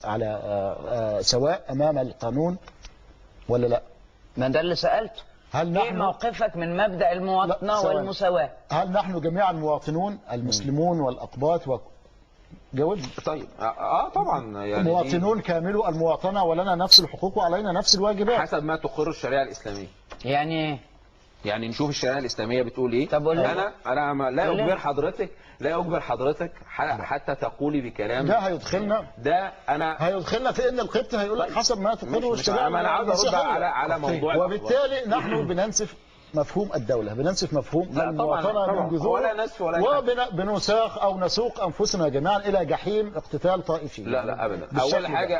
على سواء امام القانون ولا لا؟ ما ده اللي سألته. هل ايه نحن موقفك من مبدأ المواطنة والمساواة؟ هل نحن جميعا مواطنون المسلمون والأقباط جاوبني. طيب طبعا يعني مواطنون كاملو المواطنة ولنا نفس الحقوق وعلينا نفس الواجبات حسب ما تقر الشريعة الإسلامية. يعني ايه؟ يعني نشوف الشريعة الإسلامية بتقول ايه. طب انا لا اجبر حضرتك حتى تقولي بكلام ده هيدخلنا هيدخلنا في ان القبط هيقول لك حسب ما تقره الشريعة. انا عاوز ارد على موضوع وبالتالي نحن بننسف مفهوم الدولة، بننسف مفهوم المواطنة من جذور، وبنساق أو نسوق أنفسنا جميعا إلى جحيم اقتتال طائفي. لا أبدا.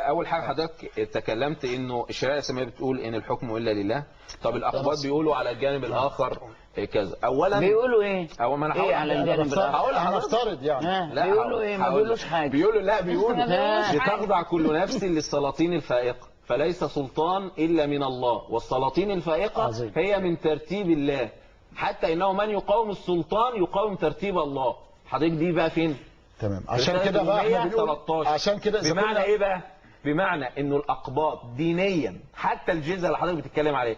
أول حاجة حضرتك تكلمت إنه الشريعة الإسلامية بتقول إن الحكم إلا لله. طب الأقباط بيقولوا على الجانب الآخر كذا. أولا بيقولوا إيه؟ أول ما أنا إيه على الجانب الآخر؟ هنفترض يعني لا بيقولوا إيه؟ ما بيقولوش حاجة. بيقولوا لتخضع كل نفس للسلاطين الفائقة فليس سلطان إلا من الله، والسلاطين الفائقة هي من ترتيب الله، حتى إنه من يقاوم السلطان يقاوم ترتيب الله. حضرتك دي بقى فين؟ تمام. عشان كده بقى احنا بنقول عشان كده بمعنى إيه بقى؟ بمعنى إنه الأقباط دينيا حتى الجزية اللي حضرتك بتتكلم عليه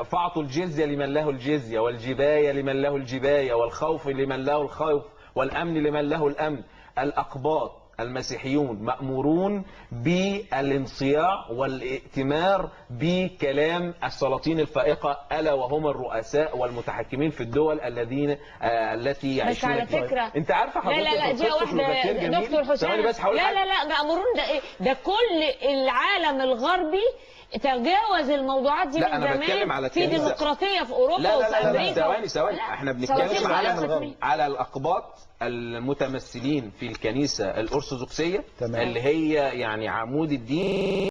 فاعطوا الجزية لمن له الجزية، والجباية لمن له الجباية، والخوف لمن له الخوف، والأمن لمن له الأمن. الأقباط المسيحيون مأمورون بالانصياع والائتمار بكلام السلاطين الفائقة، ألا وهم الرؤساء والمتحكمين في الدول التي يعيشون. بس على فكرة انت عارفة حضرتك لا دي واحدة دكتور حسين. لا مأمورون ده كل العالم الغربي تجاوز الموضوعات دي من زمان. في ديمقراطية في أوروبا وفي أمريكا. ثواني احنا بنتكلم على الأقباط المتمثلين في الكنيسة الأرثوذكسية اللي هي يعني عمود الدين.